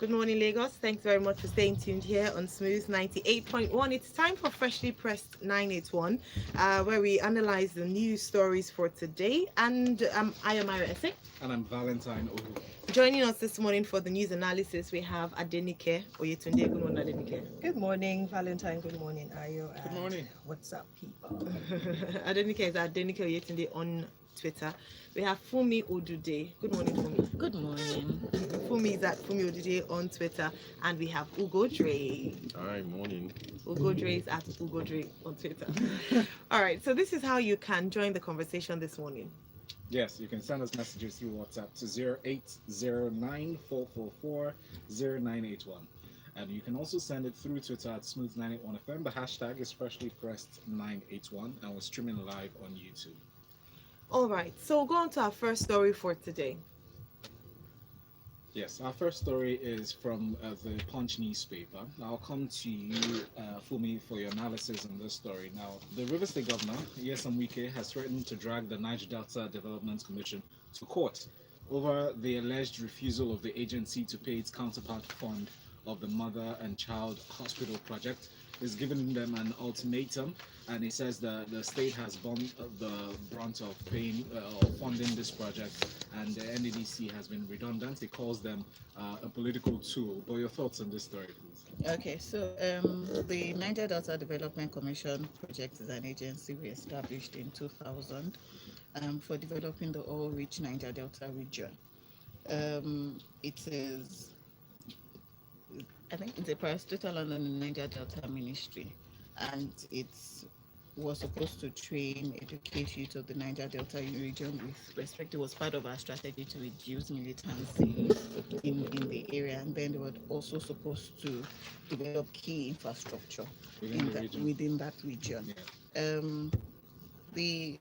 Good morning, Lagos. Thanks very much for staying tuned here on Smooth 98.1. It's time for Freshly Pressed 981, where we analyze the news stories for today. And Ayo Mairo Ese. And I'm Valentine Ohu. Joining us this morning for the news analysis, we have Adenike Oyetunde. Good morning, Adenike. Good morning, Valentine. Good morning, Ayo. Good morning. What's up, people? Adenike is Adenike Oyetunde on Twitter. We have Funmi Odude. Good morning, Funmi. Good morning. Funmi is at Funmi Odude on Twitter. And we have Ugo Dre. Hi, morning. Ugo Dre is at Ugo Dre on Twitter. All right, so this is how you can join the conversation this morning. Yes, you can send us messages through WhatsApp to 0809-444-0981. And you can also send it through Twitter at Smooth981FM. The hashtag is Freshly Pressed 981, and we're streaming live on YouTube. All right, so we'll go on to our first story for today. Yes, our first story is from the Punch newspaper. I'll come to you, Funmi, for your analysis on this story. Now, the River State Governor, Nyesom Wike, has threatened to drag the Niger Delta Development Commission to court over the alleged refusal of the agency to pay its counterpart fund of the Mother and Child Hospital project. Is giving them an ultimatum, and it says that the state has borne the brunt of paying or funding this project, and the NDDC has been redundant. It calls them a political tool. But your thoughts on this story, please? Okay, so the Niger Delta Development Commission project is an agency we established in 2000 for developing the oil-rich Niger Delta region. It is, I think it's a parastatal under the Niger Delta Ministry, and it was supposed to train, educate youth of the Niger Delta region with respect. It was part of our strategy to reduce militancy in the area, and then they were also supposed to develop key infrastructure within that region. Yeah. The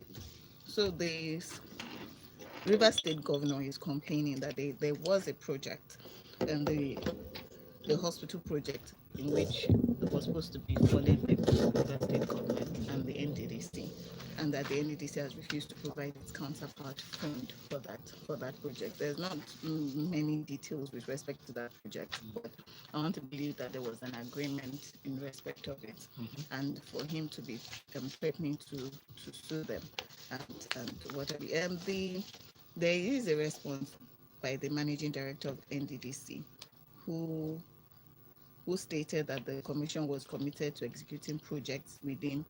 River State Governor is complaining that there was a project, and the hospital project in which it was supposed to be funded by the River State government and the NDDC, and that the NDDC has refused to provide its counterpart fund for that project. There's not many details with respect to that project, but I want to believe that there was an agreement in respect of it, and for him to be threatening to sue them and whatever. There is a response by the managing director of NDDC, who stated that the commission was committed to executing projects within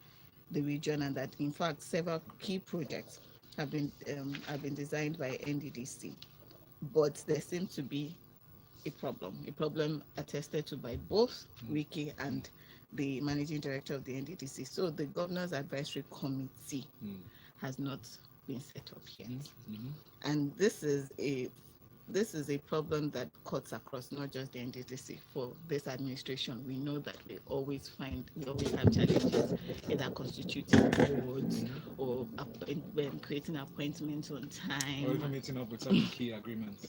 the region, and that in fact several key projects have been designed by NDDC, but there seems to be a problem attested to by both Wiki and the managing director of the NDDC. So the governor's advisory committee has not been set up yet, and this is a problem that cuts across not just the NDDC. For this administration, we know that we always have challenges, either constituting boards or creating appointments on time, or even meeting up with some key agreements.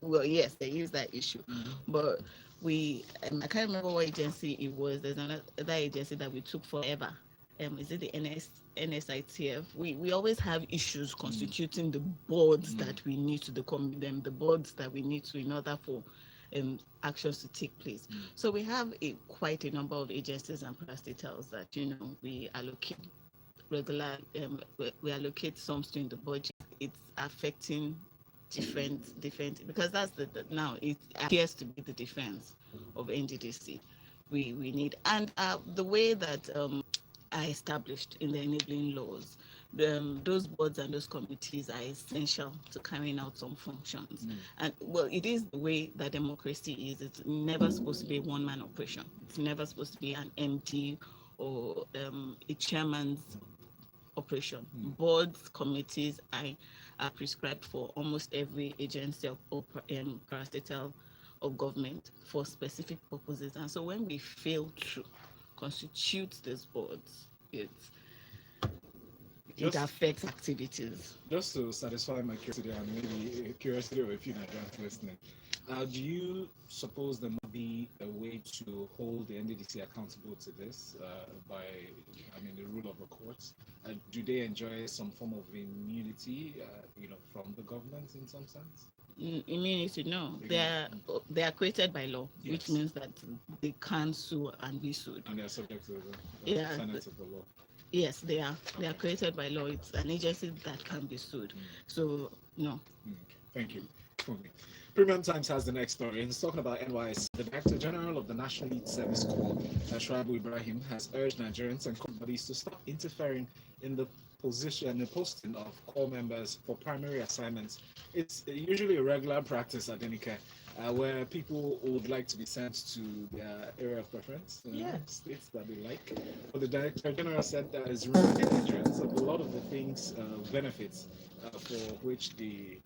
Well, yes, there is that issue, but I can't remember what agency it was. There's another agency that we took forever. Is it the NSITF? We always have issues constituting the boards that we need to the boards that we need to in order for actions to take place. So we have quite a number of agencies and parastatals that we allocate we allocate sums to in the budget. It's affecting different because that's now it appears to be the defense of NDDC. We need, and the way that are established in the enabling laws, those boards and those committees are essential to carrying out some functions. And well, it is the way that democracy is. It's never supposed to be a one-man operation. It's never supposed to be an MD or a chairman's operation. Boards, committees are prescribed for almost every agency or parastatal of government for specific purposes. And so when we fail to constitute these boards, it affects activities. Just to satisfy my curiosity, and maybe curiosity of a few Nigerians listening, do you suppose there might be a way need to hold the NDDC accountable to this by, the rule of the courts? Do they enjoy some form of immunity, from the government in some sense? Immunity, no. They are created by law, which means that they can sue and be sued. And they are subject to the tenets of the law. Yes, they are. They are created by law. It's an agency that can be sued. So, no. Thank you. Premium Times has the next story. It's talking about NYSC. The Director General of the National Youth Service Corps, Shuaibu Ibrahim, has urged Nigerians and companies to stop interfering in the posting of corps members for primary assignments. It's usually a regular practice, Adenike, where people would like to be sent to their area of preference, states that they like. But the Director General said that is reminding Nigerians of a lot of the things, benefits for which the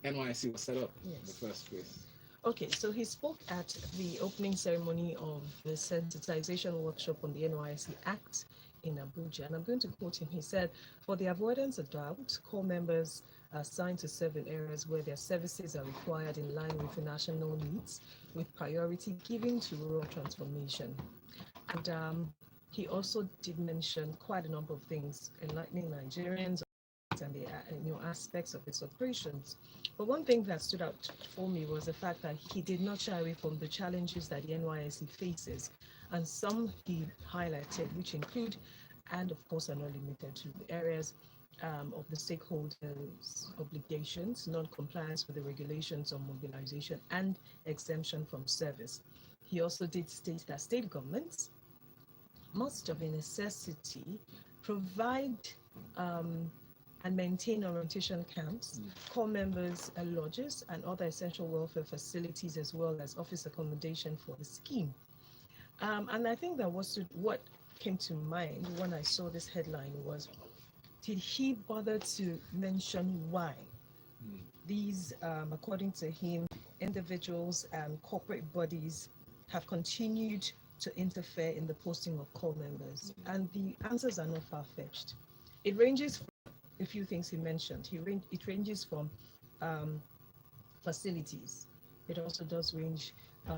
NYSC was set up in the first place. Okay, so he spoke at the opening ceremony of the sensitization workshop on the NYSC Act in Abuja, and I'm going to quote him. He said, "For the avoidance of doubt, corps members are assigned to serve in areas where their services are required in line with the national needs, with priority given to rural transformation." And he also did mention quite a number of things, enlightening Nigerians and the aspects of its operations. But one thing that stood out for me was the fact that he did not shy away from the challenges that the NYSC faces, and some he highlighted, which include, and of course are not limited to, the areas of the stakeholders' obligations, non-compliance with the regulations on mobilization, and exemption from service. He also did state that state governments must, of a necessity, provide and maintain orientation camps, corps members' lodges, and other essential welfare facilities, as well as office accommodation for the scheme. And I think that what came to mind when I saw this headline was, did he bother to mention why these, according to him, individuals and corporate bodies have continued to interfere in the posting of corps members? And the answers are not far-fetched. It ranges from a few things he mentioned. It ranges from facilities. It also does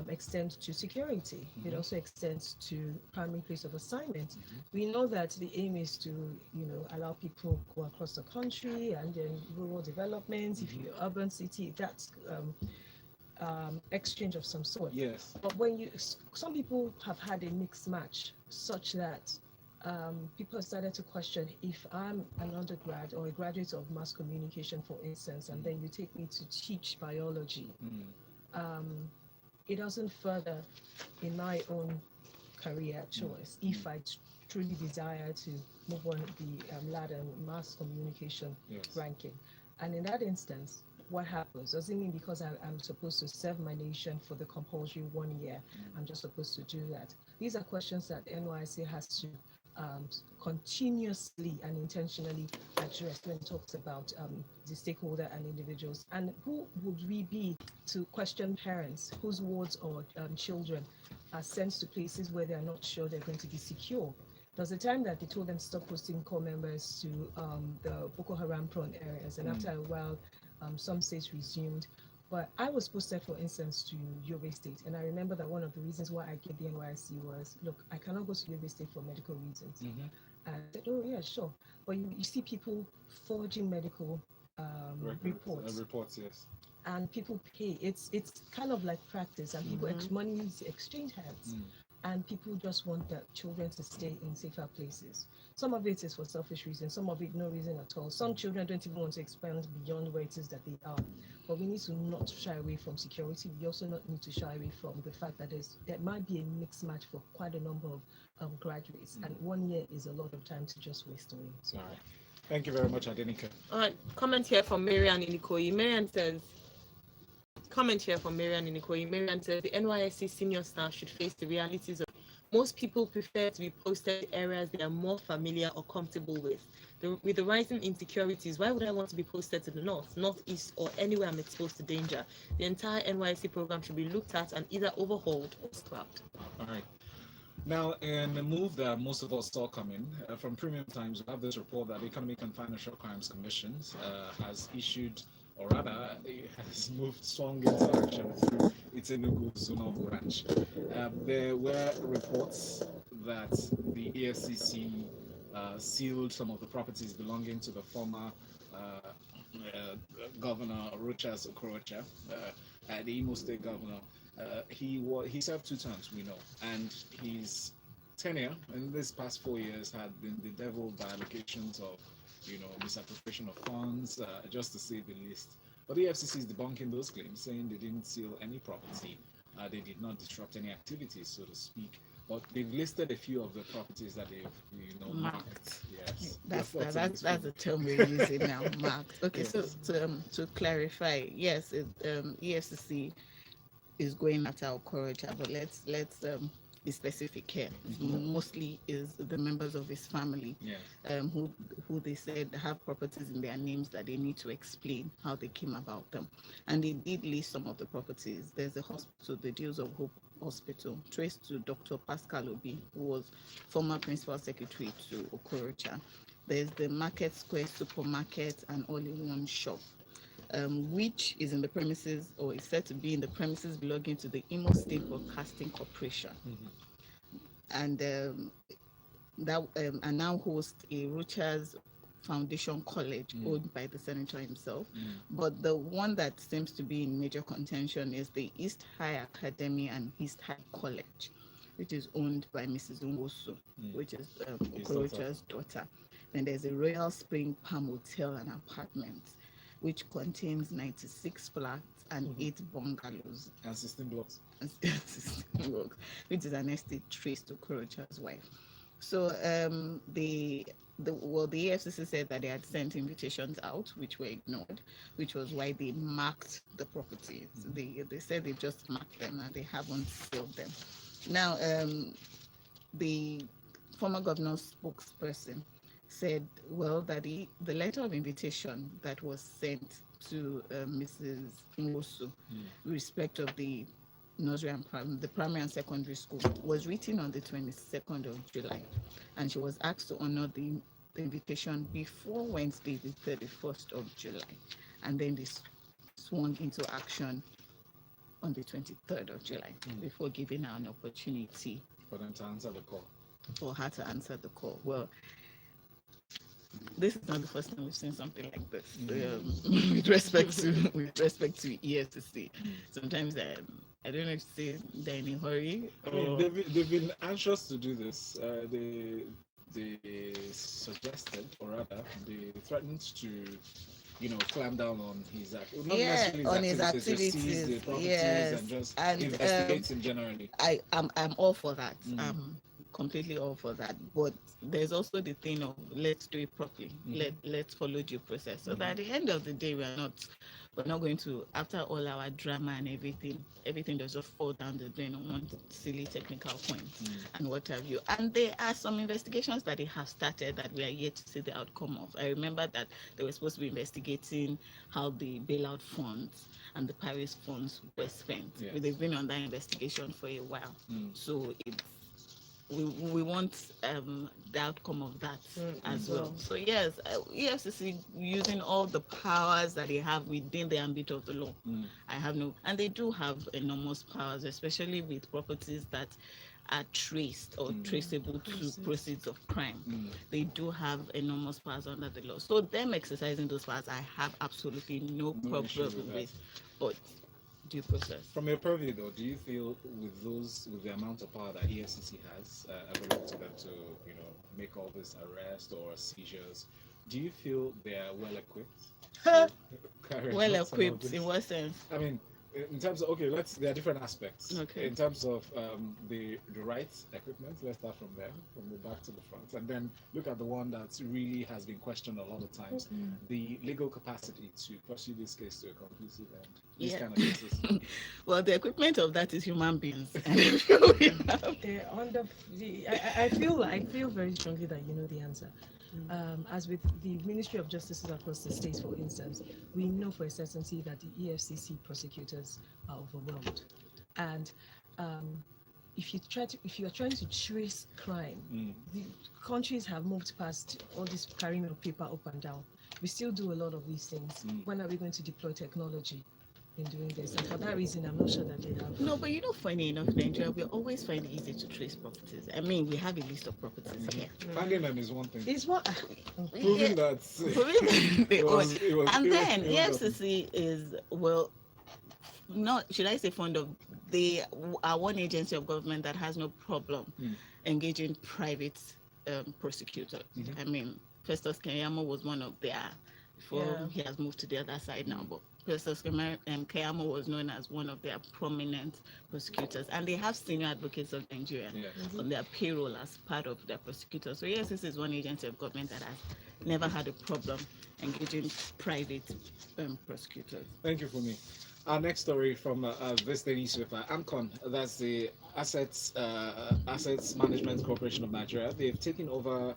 extend to security. It also extends to primary place of assignment. We know that the aim is to, allow people go across the country, and then rural development. If you're urban city, that's exchange of some sort. Yes. But some people have had a mixed match, such that people started to question, if I'm an undergrad or a graduate of mass communication, for instance, and then you take me to teach biology, it doesn't further in my own career choice if I truly desire to move on the ladder in mass communication ranking. And in that instance, what happens? Does it mean because I'm supposed to serve my nation for the compulsory 1 year, I'm just supposed to do that? These are questions that NYSC has to continuously and intentionally address when it talks about the stakeholder and individuals. And who would we be to question parents whose wards or children are sent to places where they are not sure they're going to be secure? There was a time that they told them to stop posting corps members to the Boko Haram prone areas, and after a while, some states resumed. But I was posted, for instance, to Yobe State, and I remember that one of the reasons why I gave the NYSC was, look, I cannot go to Yobe State for medical reasons. And I said, oh yeah, sure. But you see people forging medical reports. Reports, yes. And people pay. It's kind of like practice, and people money exchange hands. And people just want their children to stay in safer places. Some of it is for selfish reasons, some of it no reason at all. Some children don't even want to expand beyond where it is that they are. But we need to not shy away from security. We also not need to shy away from the fact that there might be a mixed match for quite a number of graduates. And 1 year is a lot of time to just waste away. So, all right. Thank you very much, Adenike. All right, comment here from Marian Inikoyi. Marian says, Marian says, the NYSC senior staff should face the realities of most people prefer to be posted in areas they are more familiar or comfortable with. With the rising insecurities, why would I want to be posted to the north, northeast, or anywhere I'm exposed to danger? The entire NYSC program should be looked at and either overhauled or scrapped. All right. Now, in a move that most of us saw coming, from Premium Times, we have this report that the Economic and Financial Crimes Commission has issued or rather, it has swung into action through its Enugu zonal branch. There were reports that the EFCC sealed some of the properties belonging to the former Governor Rochas Okorocha, the Imo State Governor. He served 2 terms, we know, and his tenure in this past 4 years had been bedeviled by allegations of, misappropriation of funds, just to say the least. But the FCC is debunking those claims, saying they didn't seal any property, they did not disrupt any activities, so to speak. But they've listed a few of the properties that they've, marked. Yes, that's the term we're using now. Marked. Okay, yes. So to clarify, yes, EFCC is going at our Okorocha, but let's be specific here. Mostly is the members of his family, who they said have properties in their names that they need to explain how they came about them. And they did list some of the properties. There's a hospital, the Deals of Hope Hospital, traced to Dr. Pascal Obi, who was former principal secretary to Okorocha. There's the Market Square supermarket and all-in-one shop, which is in the premises, or is said to be in the premises belonging to the Imo State Broadcasting Corporation, and and now hosts a Rochas Foundation College owned by the senator himself. But the one that seems to be in major contention is the East High Academy and East High College, which is owned by Mrs. Unwosu, which is Okorocha's daughter. Then there's a Royal Spring Palm Hotel and Apartments, which contains 96 flats and 8 bungalows. And 16 blocks. Which is an estate traced to Okorocha's wife. So the EFCC said that they had sent invitations out, which were ignored, which was why they marked the properties. They said they just marked them and they haven't sealed them. Now, the former governor's spokesperson said, well, that the letter of invitation that was sent to Mrs. Nwosu, with respect of the nursery and the primary and secondary school, was written on the 22nd of July, and she was asked to honor the invitation before Wednesday, the 31st of July, and then they swung into action on the 23rd of July, before giving her an opportunity for them to answer the call. For her to answer the call. Well, this is not the first time we've seen something like this. With respect to EFCC. Sometimes I don't know if they're in a hurry. I mean, they've been anxious to do this. They suggested, or rather, they threatened to, clamp down on his activities, seize the properties, and just investigate him generally. I'm all for that. I'm completely all for that. But there's also the thing of let's do it properly. Let's follow due process. So that at the end of the day, we're not going to, after all our drama and everything does just fall down the drain on one silly technical point and what have you. And there are some investigations that they have started that we are yet to see the outcome of. I remember that they were supposed to be investigating how the bailout funds and the Paris funds were spent. Yes. They've been on that investigation for a while. So we want the outcome of that as well. So yes, EFCC using all the powers that they have within the ambit of the law. And they do have enormous powers, especially with properties that are traced or traceable to proceeds of crime. They do have enormous powers under the law. So them exercising those powers, I have absolutely no problem with. But due process. From your purview, though, do you feel with the amount of power that EFCC has available to them to, make all these arrests or seizures, do you feel they are well equipped? Well equipped in what sense? I mean, in terms of, there are different aspects. In terms of the right equipment, let's start from there, from the back to the front, and then look at the one that really has been questioned a lot of times, the legal capacity to pursue this case to a conclusive end. These kind of cases. Well, the equipment of that is human beings. I feel very strongly that you know the answer. As with the Ministry of Justice across the states, for instance, we know for a certainty that the EFCC prosecutors are overwhelmed. And if you are trying to trace crime, the countries have moved past all this carrying of paper up and down. we still do a lot of these things. When are we going to deploy technology in doing this? And for that reason, I'm not sure that they have. No, but funny enough, Nigeria, we always find it easy to trace properties. I mean, we have a list of properties here. Finding them is one thing. It's what? Proving that and then EFCC is, well, not, should I say fond of, they are one agency of government that has no problem engaging private prosecutors. I mean, Festus Keyamo was one of their, before he has moved to the other side now, but Festus Keyamo was known as one of their prominent prosecutors, and they have senior advocates of Nigeria on their payroll as part of their prosecutors. So yes, this is one agency of government that has never had a problem engaging private prosecutors. Thank you, Funmi. Our next story from Thisday newspaper, AMCON, that's the Assets Management Corporation of Nigeria. They've taken over,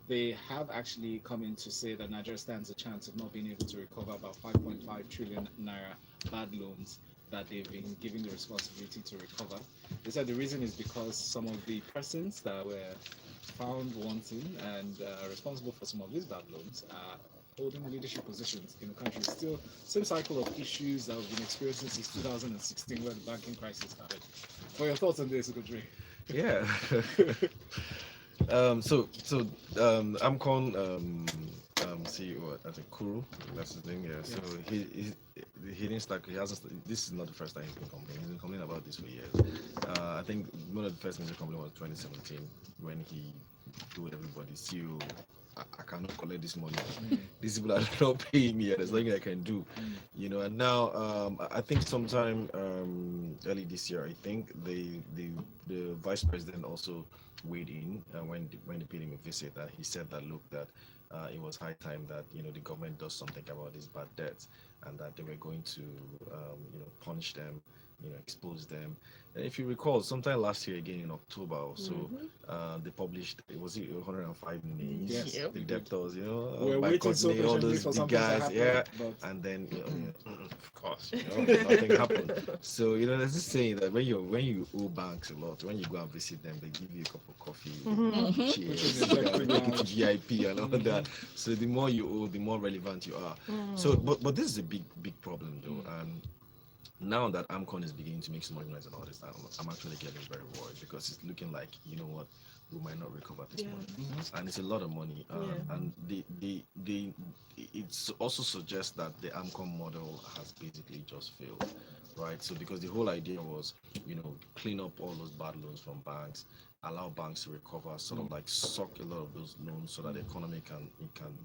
they have actually come in to say that Nigeria stands a chance of not being able to recover about 5.5 trillion naira bad loans that they've been given the responsibility to recover. They said the reason is because some of the persons that were found wanting and responsible for some of these bad loans are holding leadership positions in the country. Still, same cycle of issues that we've been experiencing since 2016, where the banking crisis started. What are your thoughts on this, Ugo Dre? Yeah. AMCON CEO, I think Kuru, that's his name. Yeah. Yes. So he didn't start. He hasn't. This is not the first time he's been complaining. He's been complaining about this for years. I think one of the first major complaint was 2017 when he told everybody, CEO, I cannot collect this money. These people are not paying me. There's nothing I can do, And now, I think sometime early this year, I think the vice president also weighed in when they paid him a visit. That he said that look, that it was high time that the government does something about these bad debts, and that they were going to punish them, expose them. And if you recall, sometime last year again in October or so, they published, it was 105 names, the debtors, We're by waiting so Courtney, all patiently those for big something to guys, happen, but and then of course, nothing happened. So there's this saying that when you owe banks a lot, when you go and visit them, they give you a cup of coffee, cheers, VIP and all that. So the more you owe, the more relevant you are. So, but this is a big problem though, and now that AMCON is beginning to make so much noise and all this, I'm actually getting very worried because it's looking like, what, we might not recover this money, and it's a lot of money. And it also suggests that the AMCON model has basically just failed, right? So because the whole idea was, clean up all those bad loans from banks, allow banks to recover, sort of like suck a lot of those loans so that the economy can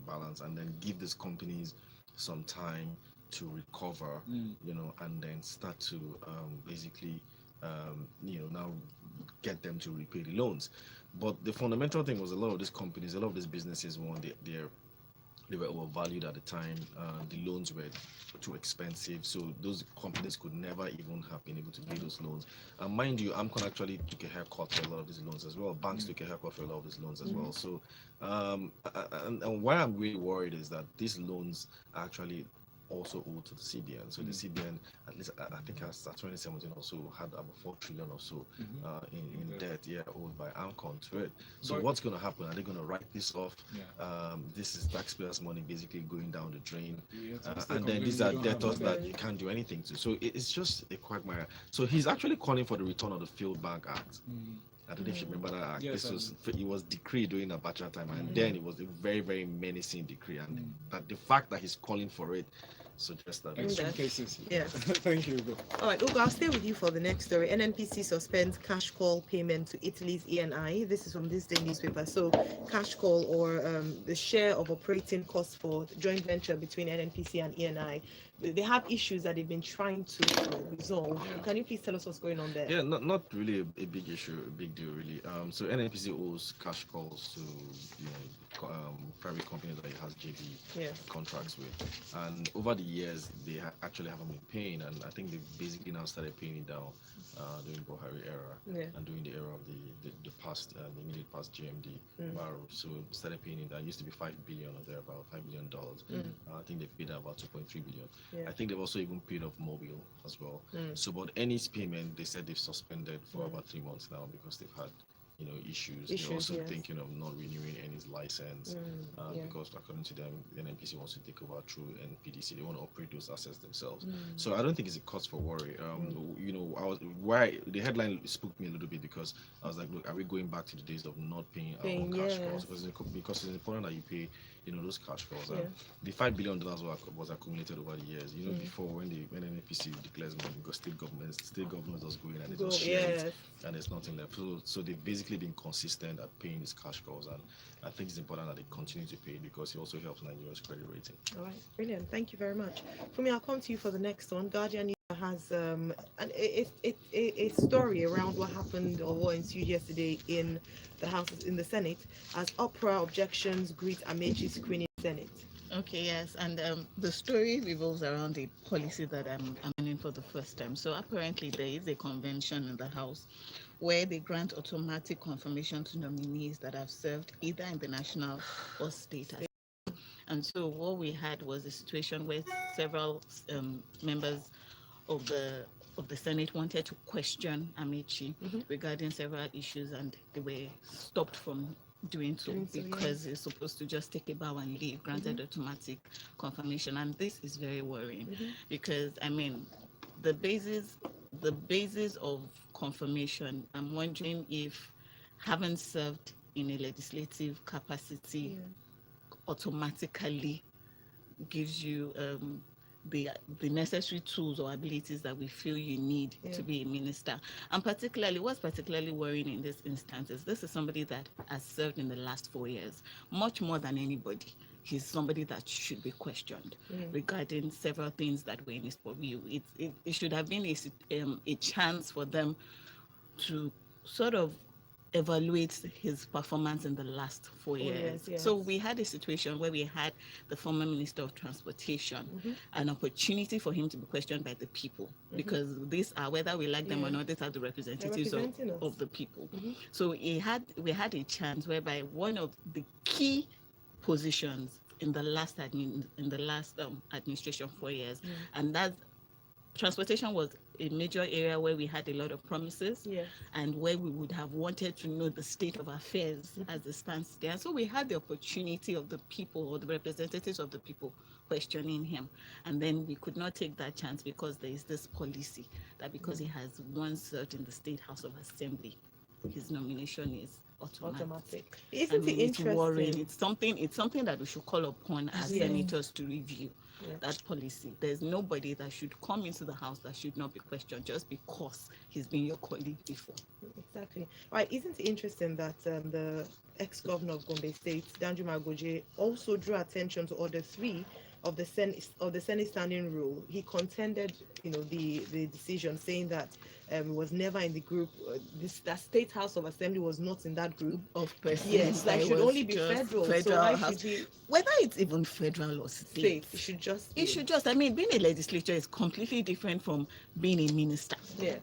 balance, and then give these companies some time to recover, and then start to basically, now get them to repay the loans. But the fundamental thing was a lot of these companies, a lot of these businesses, they were overvalued at the time. The loans were too expensive, so those companies could never even have been able to pay those loans. And mind you, AMCON actually took a haircut for a lot of these loans as well. Banks took a haircut for a lot of these loans as well. So, and why I'm really worried is that these loans are actually also owed to the CBN. So the CBN, at least I think as 2017 also had about 4 trillion or so in debt, owed by AMCON to it. So what's going to happen? Are they going to write this off? This is taxpayers' money basically going down the drain, and then these are debtors that you can't do anything to. So it's just a quagmire. So he's actually calling for the return of the Field Bank Act. I don't know if you remember that act. Yes, it was decreed during Abacha time, and then it was a very, very menacing decree. And that the fact that he's calling for it suggests that extreme cases. Yeah. Thank you, Ugo. All right, Ugo, I'll stay with you for the next story. NNPC suspends cash call payment to Italy's ENI. This is from Thisday newspaper. So, cash call, or the share of operating costs for the joint venture between NNPC and ENI, they have issues that they've been trying to resolve. Can you please tell us what's going on there? Yeah, not really a big issue, a big deal really. So NNPC owes cash calls to private companies that it has JV contracts with, and over the years they actually haven't been paying, and I think they've basically now started paying it down during Buhari era and during the era of the past, the immediate past GMD. So started paying it. That used to be 5 billion or there, about $5 billion. I think they've paid out about 2.3 billion. I think they've also even paid off Mobile as well. So, but any payment, they said they've suspended for about 3 months now because they've had issues. They're also yes. thinking of not renewing any license Yeah. because according to them, the NNPC wants to take over through NPDC. They want to operate those assets themselves. So I don't think it's a cause for worry. The headline spooked me a little bit because I was like, look, are we going back to the days of not paying our own cash calls? Because it's important that you pay those cash calls. The $5 billion was accumulated over the years. Before when NNPC declares money, because state governments just go in and they just share it, and there's nothing left. So they've basically been consistent at paying these cash calls, and I think it's important that they continue to pay because it also helps Nigeria's credit rating. All right, brilliant. Thank you very much. Funmi, I'll come to you for the next one. Guardian has a story around what happened or what ensued yesterday in the Senate as Uproar objections greet Amaechi screening Senate. Okay, yes, and the story revolves around a policy that I'm in for the first time. So apparently there is a convention in the House where they grant automatic confirmation to nominees that have served either in the national or state. And so what we had was a situation where several members of the Senate wanted to question Amaechi regarding several issues, and they were stopped from doing so because it's supposed to just take a bow and leave, granted automatic confirmation. And this is very worrying because the basis of confirmation, I'm wondering if having served in a legislative capacity automatically gives you the necessary tools or abilities that we feel you need to be a minister. And what's particularly worrying in this instance is this is somebody that has served in the last 4 years, much more than anybody. He's somebody that should be questioned regarding several things that were in his purview. It should have been a chance for them to sort of evaluate his performance in the last 4 years. Yes. So we had a situation where we had the former Minister of Transportation, an opportunity for him to be questioned by the people, because these are, whether we like them or not, these are the representatives of the people. So we had a chance whereby one of the key positions in the last administration 4 years, and that transportation was a major area where we had a lot of promises and where we would have wanted to know the state of affairs as it stands there. So we had the opportunity of the people or the representatives of the people questioning him. And then we could not take that chance because there is this policy that because he has once served in the State House of Assembly, his nomination is automatic. Isn't it interesting? It's worrying. It's something that we should call upon as senators to review. That policy. There's nobody that should come into the House that should not be questioned just because he's been your colleague before. Exactly. Right. Isn't it interesting that the ex-governor of Gombe State, Danjuma Goje, also drew attention to Order 3 of the Senate Standing Rule? He contended, the decision, saying that was never in the group. That State House of Assembly was not in that group of persons. Yes, that should only be federal. So why should he, whether it's even federal or state, it should just. Being a legislature is completely different from being a minister. Yes.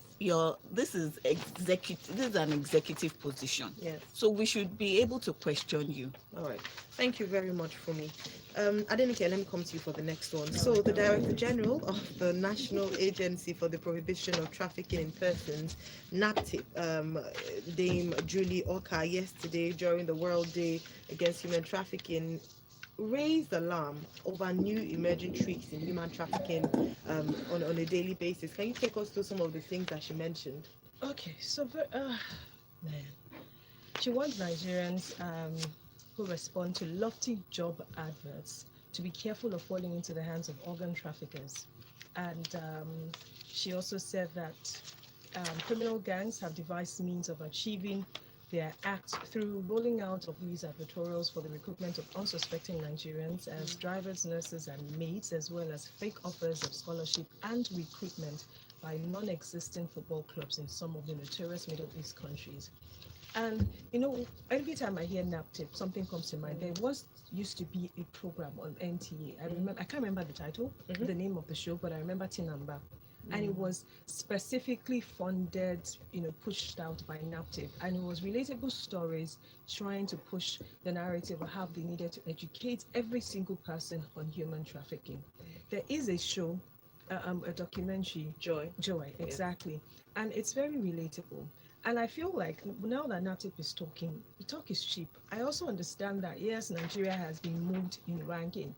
This is an executive position. Yes. So we should be able to question you. All right. Thank you very much, Funmi. Adenike, let me come to you for the next one. So the Director General of the National Agency for the Prohibition of Trafficking in Persons, NAPTIP, Dame Julie Oka, yesterday during the World Day Against Human Trafficking, raised alarm over new emerging tricks in human trafficking on a daily basis. Can you take us through some of the things that she mentioned? Okay, so she wants Nigerians who respond to lofty job adverts to be careful of falling into the hands of organ traffickers. And she also said that criminal gangs have devised means of achieving their act through rolling out of these advertorials for the recruitment of unsuspecting Nigerians as drivers, nurses, and maids, as well as fake offers of scholarship and recruitment by non-existent football clubs in some of the notorious Middle East countries. And, every time I hear NAPTIP, something comes to mind. There used to be a program on NTA. I can't remember the title, the name of the show, but I remember Tinamba. And it was specifically funded, pushed out by NAPTIP. And it was relatable stories trying to push the narrative of how they needed to educate every single person on human trafficking. There is a show, a documentary, Joy, exactly. And it's very relatable. And I feel like now that NAPTIP is talking, the talk is cheap. I also understand that, yes, Nigeria has been moved in ranking.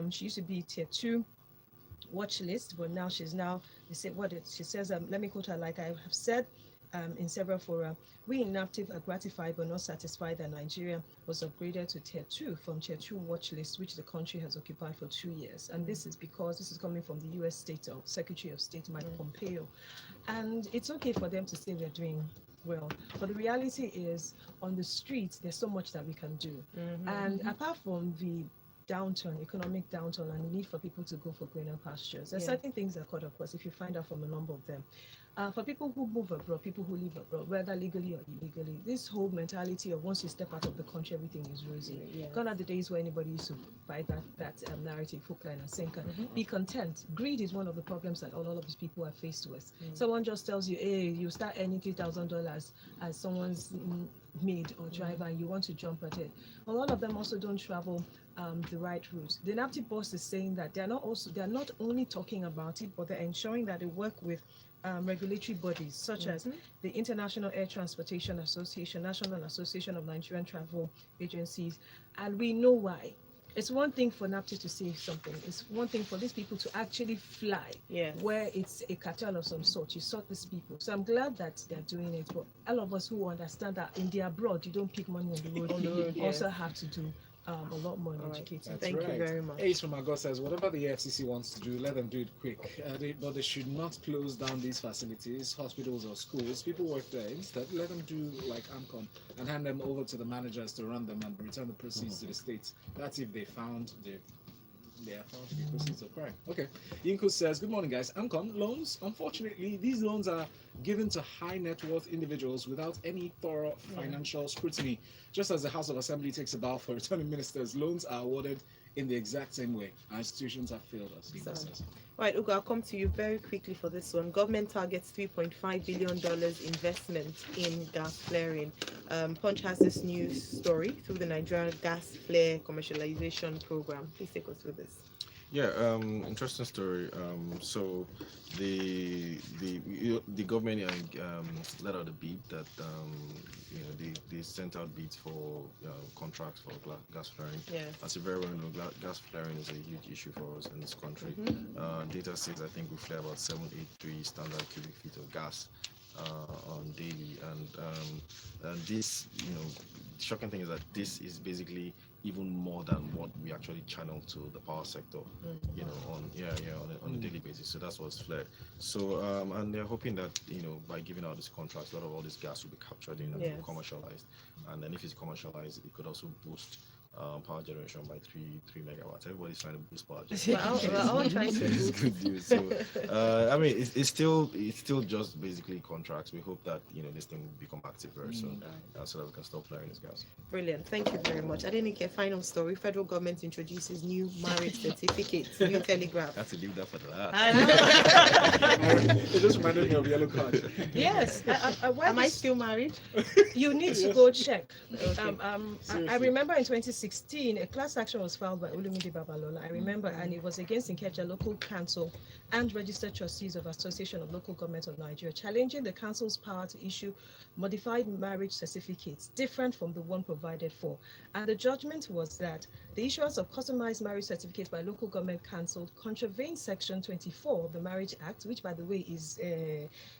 She used to be tier 2 watch list, but now she says, let me quote her, like I have said in several fora, we in NAPTIP are gratified but not satisfied that Nigeria was upgraded to tier 2 from tier 2 watch list, which the country has occupied for 2 years. And this is because this is coming from the US Secretary of State, Mike Pompeo. And it's okay for them to say we're doing well, but the reality is on the streets, there's so much that we can do. And apart from the economic downturn, and the need for people to go for greener pastures, there's certain things that cut across, if you find out from a number of them. For people who move abroad, people who live abroad, whether legally or illegally, this whole mentality of once you step out of the country, everything is rosy. Gone are the days where anybody used to buy that narrative, hook, line, and sinker. Be content. Greed is one of the problems that all of these people are faced with. Someone just tells you, hey, you start earning $3,000 as someone's maid or driver, and you want to jump at it. A lot of them also don't travel the right route. The NAPTIP boss is saying that they're not only talking about it, but they're ensuring that they work with regulatory bodies such as the International Air Transportation Association, National Association of Nigerian Travel Agencies, and we know why. It's one thing for NAPTIP to say something. It's one thing for these people to actually fly, where it's a cartel of some sort. You sort these people. So I'm glad that they're doing it. But all of us who understand that in the abroad, you don't pick money on the road, also have to do a lot more in educating. Thank you very much. Ace from Agos says, whatever the EFCC wants to do, let them do it quick. But they should not close down these facilities, hospitals or schools. People work there. Instead, let them do like AMCON and hand them over to the managers to run them and return the proceeds to the states. That's if they found the proceeds of crime. Okay. Yinku says, good morning, guys. AMCON loans, unfortunately, these loans are given to high net worth individuals without any thorough financial scrutiny. Just as the House of Assembly takes a bow for returning ministers, loans are awarded in the exact same way. Our institutions have failed us. Right, Ugo, I'll come to you very quickly for this one. Government targets $3.5 billion investment in gas flaring. Punch has this news story through the Nigerian gas flare commercialization program. Please take us through this. Yeah, interesting story. So the government let out a bid that they sent out bids for contracts for gas flaring. As you very well know, gas flaring is a huge issue for us in this country. Data says I think we flare about 783 standard cubic feet of gas on daily, and this, the shocking thing is that this is basically even more than what we actually channel to the power sector, on a daily basis. So that's what's flared. So and they're hoping that by giving out these contracts, a lot of all this gas will be captured in and commercialized. And then if it's commercialized, it could also boost power generation by 3 megawatts. Everybody's trying to boost power generation. We're all trying to it's good news. So I mean, it's still just basically contracts. We hope that this thing will become active very soon, so that we can stop flaring this gas. Brilliant. Thank you very much. Adenike, final story. Federal government introduces new marriage certificates, new Telegraph. I have to leave that for the last. It just reminded me of yellow card. Yes. Am I still married? You need to go check. Okay. I remember in 2016, a class action was filed by Olumide Babalola. I remember, and it was against Ikeja Local Council and registered trustees of Association of Local Governments of Nigeria, challenging the council's power to issue modified marriage certificates different from the one provided for. And the judgment was that the issuance of customized marriage certificates by local government council contravenes Section 24 of the Marriage Act, which, by the way, is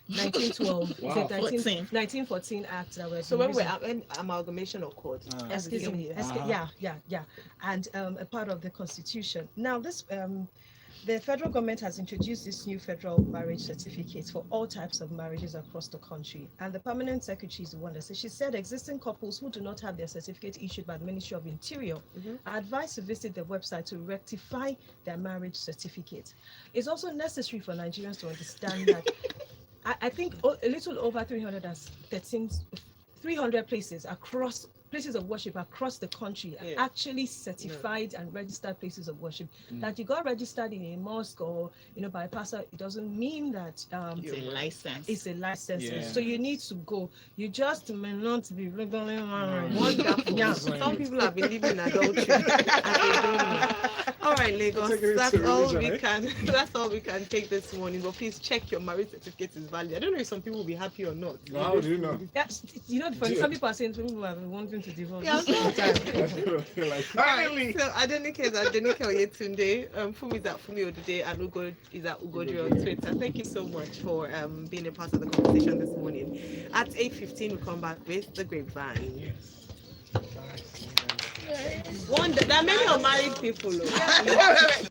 1912. Wow. It's a 1914 Act that was. So when we're in amalgamation of court, Excuse me. Yeah. And a part of the Constitution. Now, this the federal government has introduced this new federal marriage certificates for all types of marriages across the country. And the permanent secretary is the one that says, she said existing couples who do not have their certificate issued by the Ministry of Interior are advised to visit the website to rectify their marriage certificate. It's also necessary for Nigerians to understand that I think a little over 300 places across places of worship across the country are Yeah. actually certified and registered places of worship. That you got registered in a mosque or by a pastor, it doesn't mean that It's a license. it's a license. Yeah. So you need to go. You just may not be regularly married. Wonderful. Yeah. Some people have been living in adultery and they don't know. All right, Lagos. Take it That's to all religion, we can. That's all we can take this morning. But please check your marriage certificate is valid. I don't know if some people will be happy or not. How do you know? Yes, some people are saying some people have been wanting to divorce. Yeah, this time. Like, All right, finally. so Adenike is Adenike Oyetunde, Funmi is at Funmi Odude, and Ugo is at Ugo Dre on Twitter. Thank you so much for being a part of the conversation this morning. At 8:15, we come back with the grapevine. There are many unmarried people. Oh.